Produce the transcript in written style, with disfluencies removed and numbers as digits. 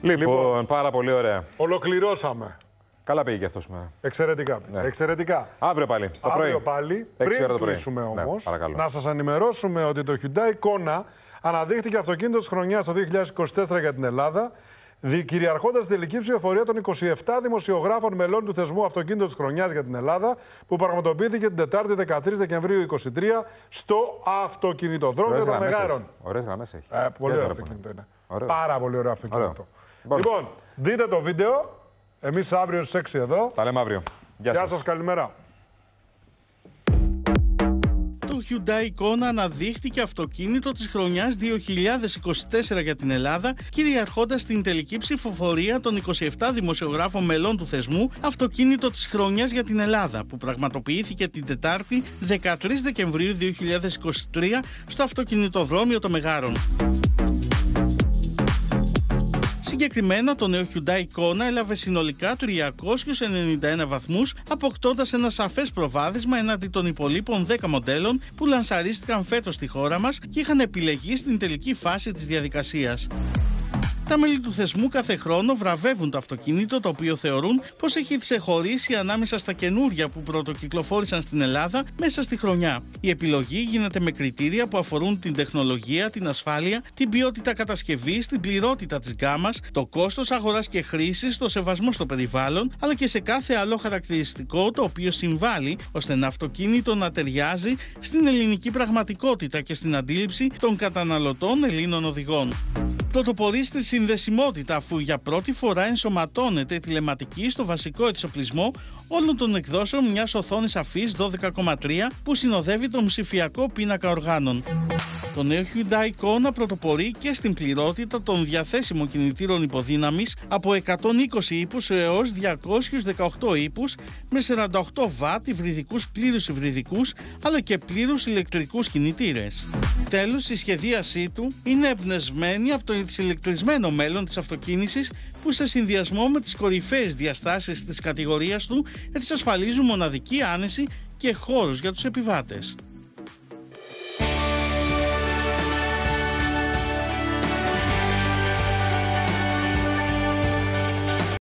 Λοιπόν, πάρα πολύ ωραία. Ολοκληρώσαμε. Καλά πήγε και αυτό σήμερα. Εξαιρετικά. Ναι. Εξαιρετικά. Αύριο πάλι. Το πρωί. Αύριο πάλι. 6 Πριν ώρα το πρωί. κλείσουμε όμως, Ναι, να σας ενημερώσουμε ότι το Hyundai Kona αναδείχθηκε αυτοκίνητο της χρονιάς το 2024 για την Ελλάδα, κυριαρχώντας στη τελική ψηφοφορία των 27 δημοσιογράφων μελών του θεσμού αυτοκίνητο της χρονιάς για την Ελλάδα, που πραγματοποιήθηκε την Τετάρτη 13 Δεκεμβρίου 2023 στο αυτοκινητοδρόμιο των Μεγάρων. Ωραίες γραμμές έχει. Πολύ ωραίο αυτοκίνητο είναι. Πάρα πολύ ωραίο αυτοκίνητο. Λοιπόν, δείτε το βίντεο. Εμείς αύριο στις 6 εδώ. Τα λέμε αύριο. Γεια σας, καλημέρα. Το Hyundai Kona αναδείχτηκε αυτοκίνητο της χρονιάς 2024 για την Ελλάδα, κυριαρχώντας στην τελική ψηφοφορία των 27 δημοσιογράφων μελών του θεσμού αυτοκίνητο της χρονιάς για την Ελλάδα, που πραγματοποιήθηκε την Τετάρτη 13 Δεκεμβρίου 2023 στο αυτοκινητοδρόμιο των Μεγάρων. Συγκεκριμένα, το νέο Hyundai Kona έλαβε συνολικά 391 βαθμούς, αποκτώντας ένα σαφές προβάδισμα έναντι των υπολείπων 10 μοντέλων που λανσαρίστηκαν φέτος στη χώρα μας και είχαν επιλεγεί στην τελική φάση της διαδικασίας. Τα μέλη του θεσμού κάθε χρόνο βραβεύουν το αυτοκίνητο, το οποίο θεωρούν πως έχει ξεχωρίσει ανάμεσα στα καινούρια που πρωτοκυκλοφόρησαν στην Ελλάδα μέσα στη χρονιά. Η επιλογή γίνεται με κριτήρια που αφορούν την τεχνολογία, την ασφάλεια, την ποιότητα κατασκευής, την πληρότητα της γκάμας, το κόστος αγοράς και χρήσης, το σεβασμό στο περιβάλλον, αλλά και σε κάθε άλλο χαρακτηριστικό το οποίο συμβάλλει ώστε ένα αυτοκίνητο να ταιριάζει στην ελληνική πραγματικότητα και στην αντίληψη των καταναλωτών Ελλήνων οδηγών. Πρωτοπορεί στη συνδεσιμότητα, αφού για πρώτη φορά ενσωματώνεται τηλεματική στο βασικό εξοπλισμό όλων των εκδόσεων μιας οθόνης αφής 12,3 που συνοδεύει τον ψηφιακό πίνακα οργάνων. Το νέο Hyundai Kona πρωτοπορεί και στην πληρότητα των διαθέσιμων κινητήρων υποδύναμης από 120 ύπους έως 218 ύπους με 48 βατ υβριδικούς πλήρους υβριδικούς αλλά και πλήρους ηλεκτρικούς κινητήρες. Τέλος, η σχεδίασή του είναι εμπνευσμένη από το εξηλεκτρισμένο μέλλον της αυτοκίνησης που σε συνδυασμό με τις κορυφαίες διαστάσεις της κατηγορίας του εξασφαλίζουν μοναδική άνεση και χώρους για τους επιβάτες.